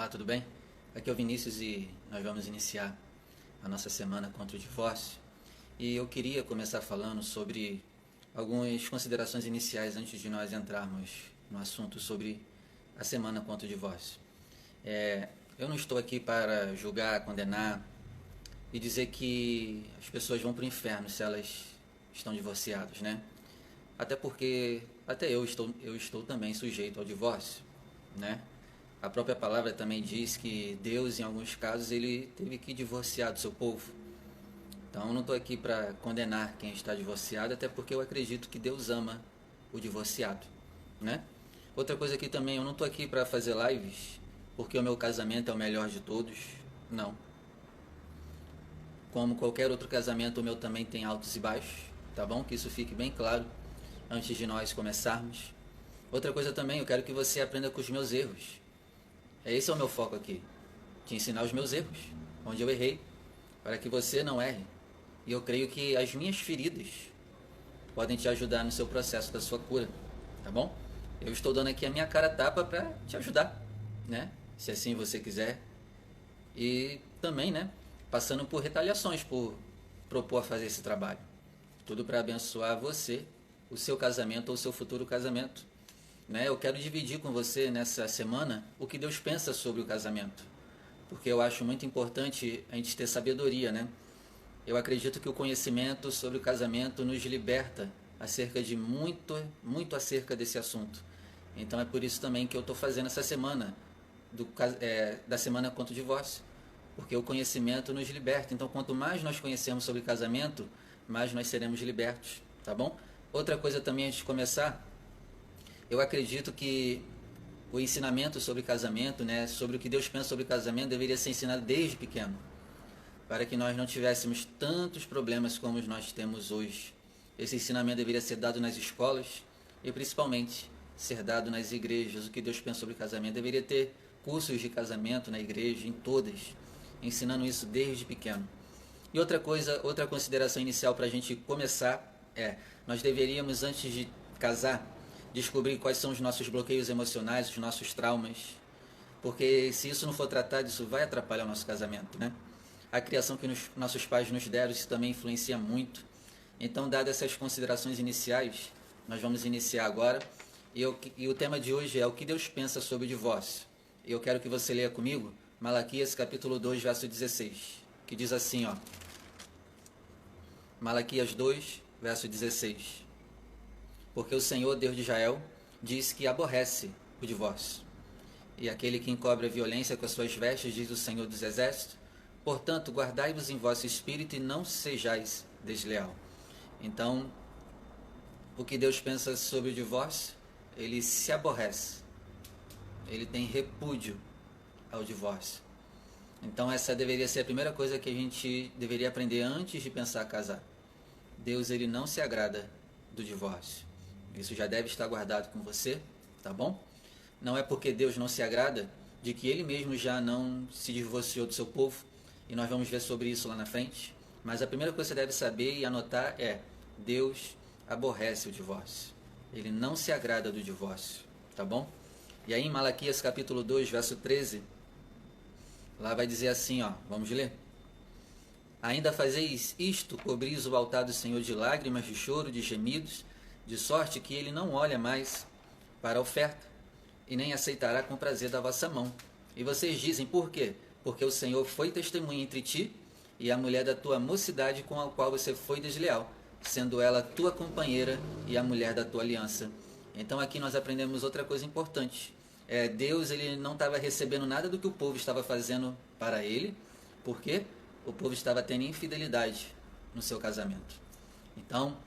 Olá, tudo bem? Aqui é o Vinícius e nós vamos iniciar a nossa semana contra o divórcio. E eu queria começar falando sobre algumas considerações iniciais antes de nós entrarmos no assunto sobre a semana contra o divórcio. Eu não estou aqui para julgar, condenar e dizer que as pessoas vão para o inferno se elas estão divorciadas, né? Até porque até eu estou também sujeito ao divórcio, né? A própria palavra também diz que Deus, em alguns casos, ele teve que divorciar do seu povo. Então, eu não estou aqui para condenar quem está divorciado, até porque eu acredito que Deus ama o divorciado, né? Outra coisa aqui também, eu não estou aqui para fazer lives porque o meu casamento é o melhor de todos. Não. Como qualquer outro casamento, o meu também tem altos e baixos, tá bom? Que isso fique bem claro antes de nós começarmos. Outra coisa também, eu quero que você aprenda com os meus erros. Esse é o meu foco aqui, te ensinar os meus erros, onde eu errei, para que você não erre. E eu creio que as minhas feridas podem te ajudar no seu processo da sua cura, tá bom? Eu estou dando aqui a minha cara a tapa para te ajudar, né? Se assim você quiser. E também, né? Passando por retaliações por propor fazer esse trabalho. Tudo para abençoar você, o seu casamento ou o seu futuro casamento. Né? Eu quero dividir com você nessa semana o que Deus pensa sobre o casamento, porque eu acho muito importante a gente ter sabedoria, né? Eu acredito que o conhecimento sobre o casamento nos liberta acerca de muito acerca desse assunto. Então é por isso também que eu estou fazendo essa semana da semana contra o divórcio, porque o conhecimento nos liberta. Então quanto mais nós conhecemos sobre casamento, mais nós seremos libertos, tá bom? Outra coisa também antes de começar, eu acredito que o ensinamento sobre casamento, né, sobre o que Deus pensa sobre casamento, deveria ser ensinado desde pequeno, para que nós não tivéssemos tantos problemas como nós temos hoje. Esse ensinamento deveria ser dado nas escolas e principalmente ser dado nas igrejas. O que Deus pensa sobre casamento deveria ter cursos de casamento na igreja, em todas, ensinando isso desde pequeno. E outra coisa, outra consideração inicial para a gente começar nós deveríamos, antes de casar, descobrir quais são os nossos bloqueios emocionais, os nossos traumas, porque se isso não for tratado, isso vai atrapalhar o nosso casamento, né? A criação que nossos pais nos deram, isso também influencia muito. Então, dadas essas considerações iniciais, nós vamos iniciar agora, e o tema de hoje é o que Deus pensa sobre o divórcio. E eu quero que você leia comigo Malaquias capítulo 2, verso 16, que diz assim, ó, Malaquias 2, verso 16. Porque o Senhor, Deus de Israel, diz que aborrece o divórcio. E aquele que encobre a violência com as suas vestes, diz o Senhor dos Exércitos, portanto, guardai-vos em vosso espírito e não sejais desleal. Então, o que Deus pensa sobre o divórcio? Ele se aborrece. Ele tem repúdio ao divórcio. Então, essa deveria ser a primeira coisa que a gente deveria aprender antes de pensar casar. Deus, ele não se agrada do divórcio. Isso já deve estar guardado com você, tá bom? Não é porque Deus não se agrada de que ele mesmo já não se divorciou do seu povo, e nós vamos ver sobre isso lá na frente. Mas a primeira coisa que você deve saber e anotar é: Deus aborrece o divórcio. Ele não se agrada do divórcio, tá bom? E aí em Malaquias capítulo 2, verso 13, lá vai dizer assim, ó, vamos ler. Ainda fazeis isto, cobris o altar do Senhor de lágrimas, de choro, de gemidos, de sorte que ele não olha mais para a oferta, e nem aceitará com prazer da vossa mão. E vocês dizem, por quê? Porque o Senhor foi testemunha entre ti e a mulher da tua mocidade com a qual você foi desleal, sendo ela tua companheira e a mulher da tua aliança. Então aqui nós aprendemos outra coisa importante. Deus, ele não estava recebendo nada do que o povo estava fazendo para ele, porque o povo estava tendo infidelidade no seu casamento. Então,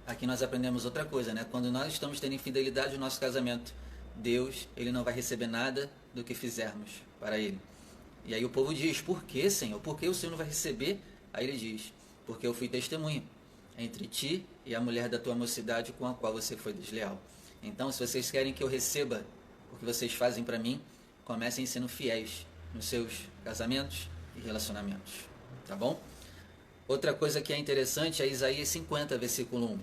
aqui nós aprendemos outra coisa, né? Quando nós estamos tendo infidelidade no nosso casamento, Deus, ele não vai receber nada do que fizermos para ele. E aí o povo diz, por que, Senhor? Por que o Senhor não vai receber? Aí ele diz, porque eu fui testemunha entre ti e a mulher da tua mocidade com a qual você foi desleal. Então, se vocês querem que eu receba o que vocês fazem para mim, comecem sendo fiéis nos seus casamentos e relacionamentos, tá bom? Outra coisa que é interessante é Isaías 50, versículo 1.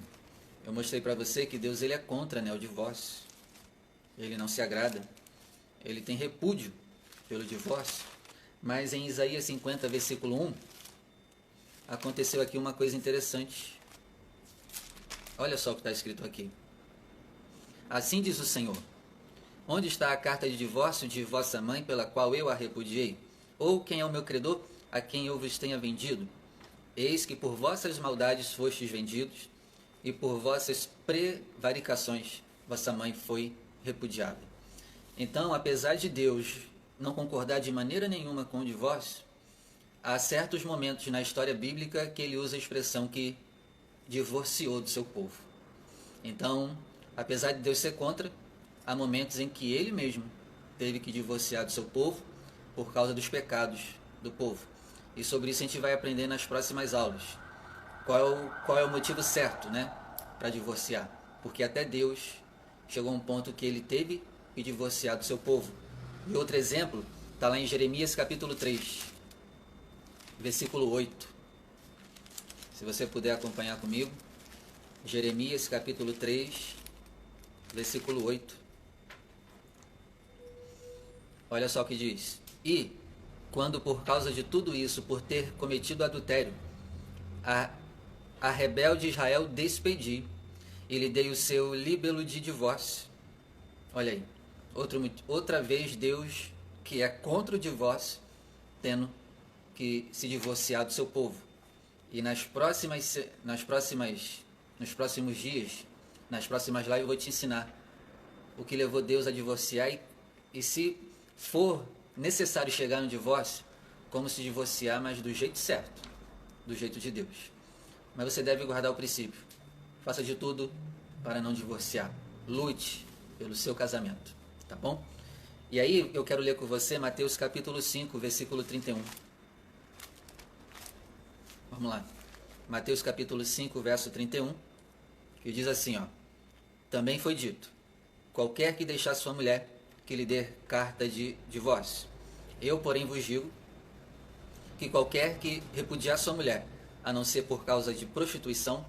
Eu mostrei para você que Deus, ele é contra, né, o divórcio. Ele não se agrada. Ele tem repúdio pelo divórcio, mas em Isaías 50, versículo 1, aconteceu aqui uma coisa interessante. Olha só o que está escrito aqui. Assim diz o Senhor: onde está a carta de divórcio de vossa mãe, pela qual eu a repudiei? Ou quem é o meu credor, a quem eu vos tenha vendido? Eis que por vossas maldades fostes vendidos, e por vossas prevaricações vossa mãe foi repudiada. Então, apesar de Deus não concordar de maneira nenhuma com o divórcio, há certos momentos na história bíblica que ele usa a expressão que divorciou do seu povo. Então, apesar de Deus ser contra, há momentos em que ele mesmo teve que divorciar do seu povo por causa dos pecados do povo. E sobre isso a gente vai aprender nas próximas aulas. Qual é o motivo certo, né, para divorciar? Porque até Deus chegou a um ponto que ele teve que divorciar do seu povo. E outro exemplo está lá em Jeremias capítulo 3, versículo 8. Se você puder acompanhar comigo. Jeremias capítulo 3, versículo 8. Olha só o que diz. E, quando por causa de tudo isso, por ter cometido adultério, a rebelde Israel despedi, e lhe dei o seu líbelo de divórcio. Olha aí, outra vez Deus, que é contra o divórcio, tendo que se divorciar do seu povo. E nos próximos dias, nas próximas lives, eu vou te ensinar o que levou Deus a divorciar e se for necessário chegar no divórcio, como se divorciar, mas do jeito certo, do jeito de Deus. Mas você deve guardar o princípio. Faça de tudo para não divorciar. Lute pelo seu casamento, tá bom? E aí eu quero ler com você Mateus capítulo 5, versículo 31. Vamos lá. Mateus capítulo 5, verso 31, que diz assim, ó: também foi dito: qualquer que deixar sua mulher, que lhe dê carta de divórcio. Eu, porém, vos digo que qualquer que repudiar sua mulher, a não ser por causa de prostituição,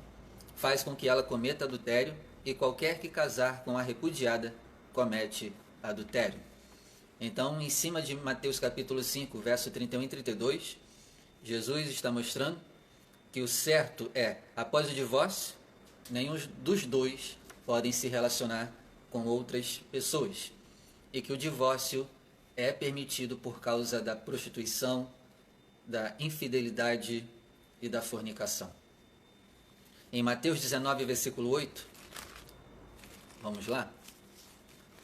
faz com que ela cometa adultério, e qualquer que casar com a repudiada comete adultério. Então, em cima de Mateus capítulo 5, verso 31 e 32, Jesus está mostrando que o certo é, após o divórcio, nenhum dos dois podem se relacionar com outras pessoas. E que o divórcio é permitido por causa da prostituição, da infidelidade e da fornicação. Em Mateus 19, versículo 8, vamos lá?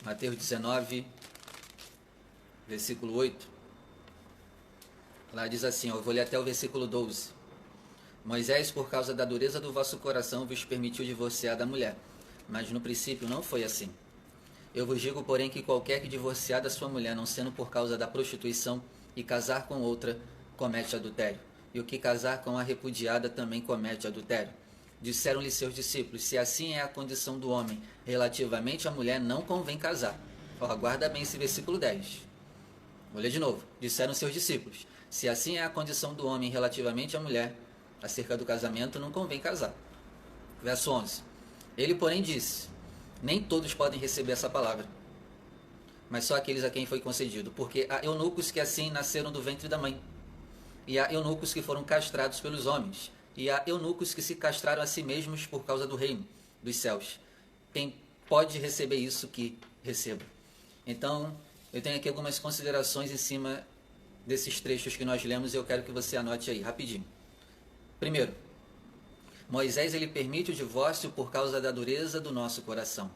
Mateus 19, versículo 8. Lá diz assim, eu vou ler até o versículo 12. Moisés, por causa da dureza do vosso coração, vos permitiu divorciar da mulher, mas no princípio não foi assim. Eu vos digo, porém, que qualquer que divorciar da sua mulher, não sendo por causa da prostituição, e casar com outra, comete adultério. E o que casar com a repudiada também comete adultério. Disseram-lhe seus discípulos: se assim é a condição do homem relativamente à mulher, não convém casar. Guarda bem esse versículo 10. Vou ler de novo. Disseram seus discípulos: se assim é a condição do homem relativamente à mulher, acerca do casamento, não convém casar. Verso 11. Ele, porém, disse: nem todos podem receber essa palavra, mas só aqueles a quem foi concedido, porque há eunucos que assim nasceram do ventre da mãe, e há eunucos que foram castrados pelos homens, e há eunucos que se castraram a si mesmos por causa do reino dos céus. Quem pode receber isso, que receba. Então, eu tenho aqui algumas considerações em cima desses trechos que nós lemos, e eu quero que você anote aí, rapidinho. Primeiro, Moisés ele permite o divórcio por causa da dureza do nosso coração.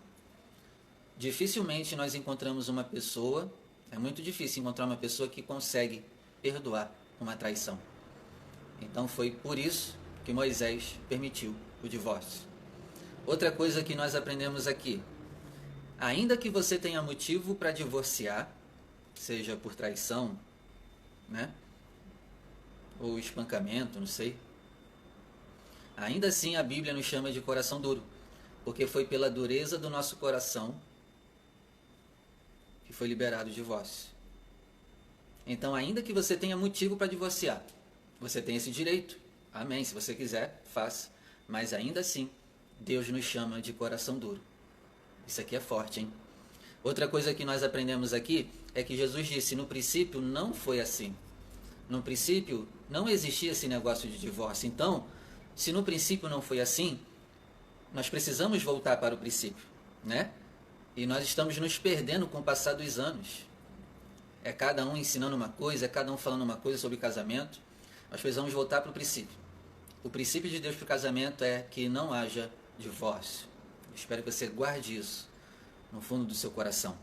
Dificilmente nós encontramos uma pessoa, é muito difícil encontrar uma pessoa que consegue perdoar uma traição. Então foi por isso que Moisés permitiu o divórcio. Outra coisa que nós aprendemos aqui: ainda que você tenha motivo para divorciar, seja por traição, né, ou espancamento, não sei, ainda assim a Bíblia nos chama de coração duro, porque foi pela dureza do nosso coração que foi liberado o divórcio. Então, ainda que você tenha motivo para divorciar, você tem esse direito. Amém. Se você quiser, faça. Mas ainda assim, Deus nos chama de coração duro. Isso aqui é forte, hein? Outra coisa que nós aprendemos aqui, é que Jesus disse, no princípio não foi assim. No princípio não existia esse negócio de divórcio. Então, se no princípio não foi assim, nós precisamos voltar para o princípio, né? E nós estamos nos perdendo com o passar dos anos. É cada um ensinando uma coisa, é cada um falando uma coisa sobre casamento. Nós precisamos voltar para o princípio. O princípio de Deus para o casamento é que não haja divórcio. Eu espero que você guarde isso no fundo do seu coração.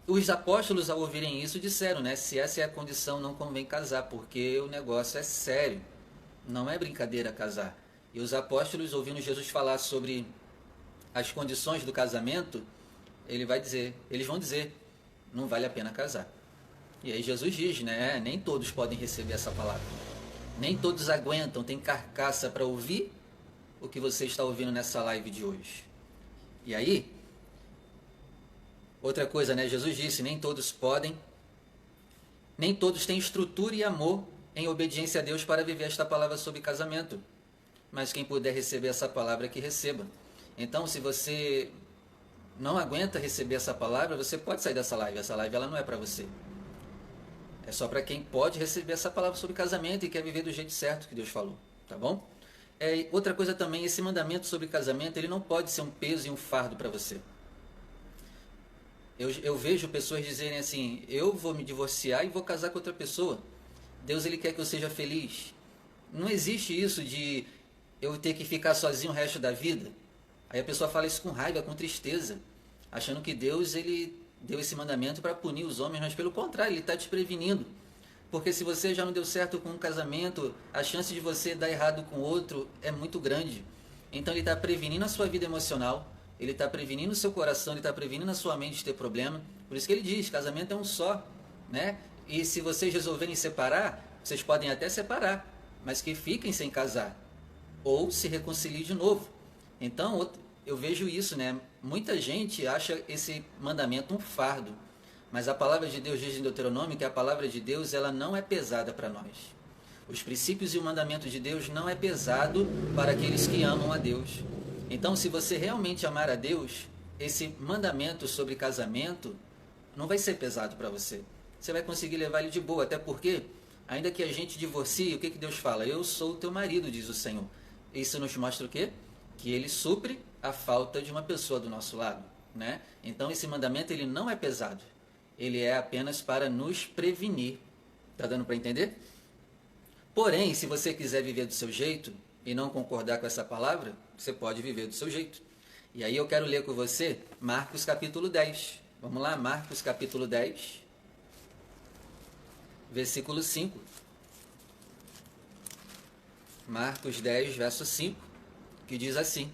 Os apóstolos, ao ouvirem isso, disseram, né? Se essa é a condição, não convém casar, porque o negócio é sério. Não é brincadeira casar. E os apóstolos, ouvindo Jesus falar sobre as condições do casamento, eles vão dizer, não vale a pena casar. E aí Jesus diz, né? Nem todos podem receber essa palavra. Nem todos aguentam, tem carcaça para ouvir o que você está ouvindo nessa live de hoje. E aí, outra coisa, né? Jesus disse, nem todos podem, nem todos têm estrutura e amor em obediência a Deus para viver esta palavra sobre casamento. Mas quem puder receber essa palavra, que receba. Então, se você não aguenta receber essa palavra, você pode sair dessa live. Essa live ela não é para você. É só para quem pode receber essa palavra sobre casamento e quer viver do jeito certo que Deus falou. Tá bom? Outra coisa também, esse mandamento sobre casamento, ele não pode ser um peso e um fardo para você. Eu vejo pessoas dizerem assim, eu vou me divorciar e vou casar com outra pessoa. Deus ele quer que eu seja feliz. Não existe isso de eu ter que ficar sozinho o resto da vida. Aí a pessoa fala isso com raiva, com tristeza, achando que Deus ele deu esse mandamento para punir os homens, mas pelo contrário, ele está te prevenindo. Porque se você já não deu certo com um casamento, a chance de você dar errado com outro é muito grande. Então ele está prevenindo a sua vida emocional, ele está prevenindo o seu coração, ele está prevenindo a sua mente de ter problema. Por isso que ele diz, casamento é um só, né? E se vocês resolverem separar, vocês podem até separar, mas que fiquem sem casar. Ou se reconciliem de novo. Então, eu vejo isso, né? Muita gente acha esse mandamento um fardo. Mas a palavra de Deus diz em Deuteronômio que a palavra de Deus ela não é pesada para nós. Os princípios e o mandamento de Deus não é pesado para aqueles que amam a Deus. Então, se você realmente amar a Deus, esse mandamento sobre casamento não vai ser pesado para você. Você vai conseguir levar ele de boa, até porque, ainda que a gente divorcie, o que Deus fala? Eu sou o teu marido, diz o Senhor. Isso nos mostra o quê? Que ele supre a falta de uma pessoa do nosso lado, né? Então, esse mandamento ele não é pesado. Ele é apenas para nos prevenir. Tá dando para entender? Porém, se você quiser viver do seu jeito e não concordar com essa palavra, você pode viver do seu jeito. E aí eu quero ler com você Marcos capítulo 10. Vamos lá, Marcos capítulo 10, versículo 5. Marcos 10, verso 5, que diz assim: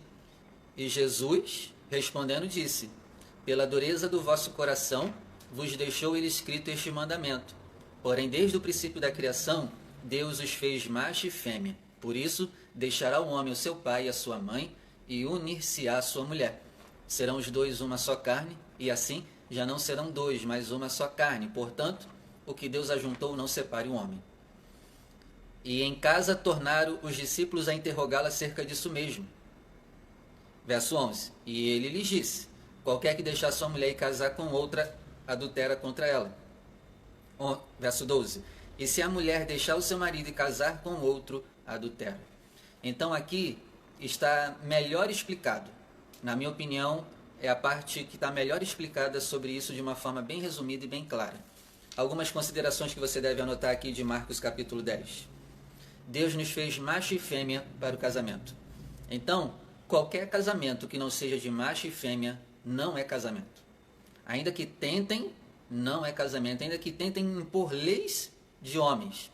E Jesus, respondendo, disse: Pela dureza do vosso coração, vos deixou ele escrito este mandamento. Porém, desde o princípio da criação, Deus os fez macho e fêmea. Por isso, deixará o homem o seu pai e a sua mãe, e unir-se-á à sua mulher. Serão os dois uma só carne, e assim já não serão dois, mas uma só carne. Portanto, o que Deus ajuntou não separe o homem. E em casa tornaram os discípulos a interrogá-lo acerca disso mesmo. Verso 11. E ele lhes disse: Qualquer que deixar sua mulher e casar com outra, adultera contra ela. Verso 12. E se a mulher deixar o seu marido e casar com outro, adultera. Então aqui está melhor explicado. Na minha opinião, é a parte que está melhor explicada sobre isso de uma forma bem resumida e bem clara. Algumas considerações que você deve anotar aqui de Marcos capítulo 10. Deus nos fez macho e fêmea para o casamento. Então, qualquer casamento que não seja de macho e fêmea não é casamento. Ainda que tentem, não é casamento. Ainda que tentem impor leis de homens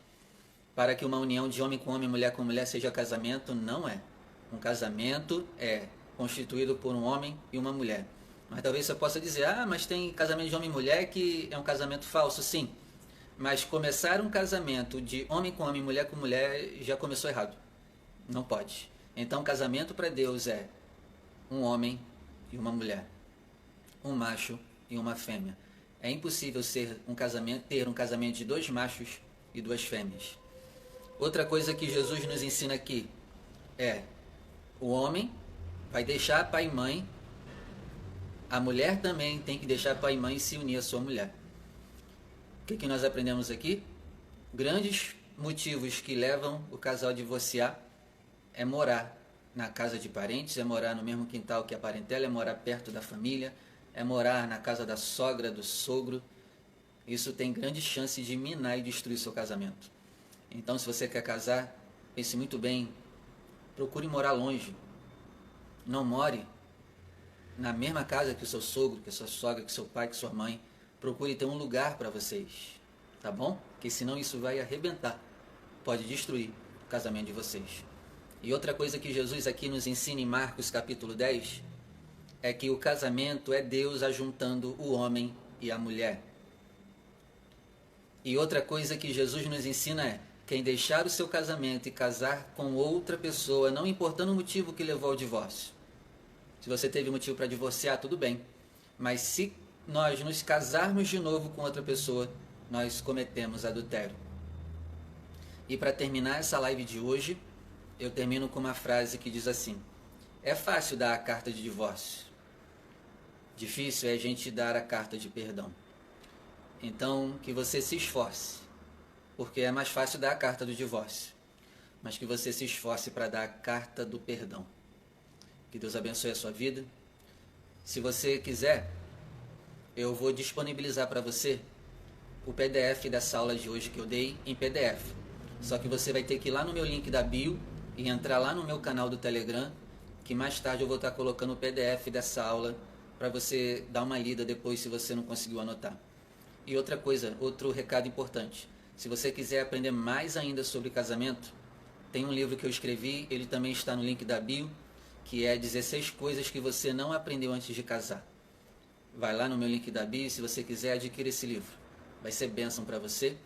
para que uma união de homem com homem, mulher com mulher seja casamento, não é. Um casamento é constituído por um homem e uma mulher. Mas talvez você possa dizer, mas tem casamento de homem e mulher que é um casamento falso. Sim, mas começar um casamento de homem com homem, mulher com mulher, já começou errado. Não pode. Então, casamento para Deus é um homem e uma mulher, um macho e uma fêmea. É impossível ter um casamento de dois machos e duas fêmeas. Outra coisa que Jesus nos ensina aqui é: o homem vai deixar pai e mãe, a mulher também tem que deixar pai e mãe e se unir à sua mulher. que nós aprendemos aqui? Grandes motivos que levam o casal a divorciar é morar na casa de parentes, é morar no mesmo quintal que a parentela, é morar perto da família, é morar na casa da sogra, do sogro. Isso tem grande chance de minar e destruir seu casamento. Então, se você quer casar, pense muito bem, procure morar longe. Não more na mesma casa que o seu sogro, que a sua sogra, que seu pai, que sua mãe. Procure ter um lugar para vocês, tá bom? Porque senão isso vai arrebentar, pode destruir o casamento de vocês. E outra coisa que Jesus aqui nos ensina em Marcos capítulo 10 é que o casamento é Deus ajuntando o homem e a mulher. E outra coisa que Jesus nos ensina é: quem deixar o seu casamento e casar com outra pessoa, não importando o motivo que levou ao divórcio. Se você teve motivo para divorciar, tudo bem. Mas se nós nos casarmos de novo com outra pessoa, nós cometemos adultério. E para terminar essa live de hoje, eu termino com uma frase que diz assim: é fácil dar a carta de divórcio. Difícil é a gente dar a carta de perdão. Então, que você se esforce, porque é mais fácil dar a carta do divórcio, mas que você se esforce para dar a carta do perdão. Que Deus abençoe a sua vida. Se você quiser, eu vou disponibilizar para você o PDF dessa aula de hoje que eu dei em PDF. Só que você vai ter que ir lá no meu link da bio e entrar lá no meu canal do Telegram, que mais tarde eu vou estar colocando o PDF dessa aula para você dar uma lida depois se você não conseguiu anotar. E outra coisa, outro recado importante. Se você quiser aprender mais ainda sobre casamento, tem um livro que eu escrevi, ele também está no link da bio, que é 16 coisas que você não aprendeu antes de casar. Vai lá no meu link da bio, se você quiser, adquira esse livro. Vai ser bênção para você.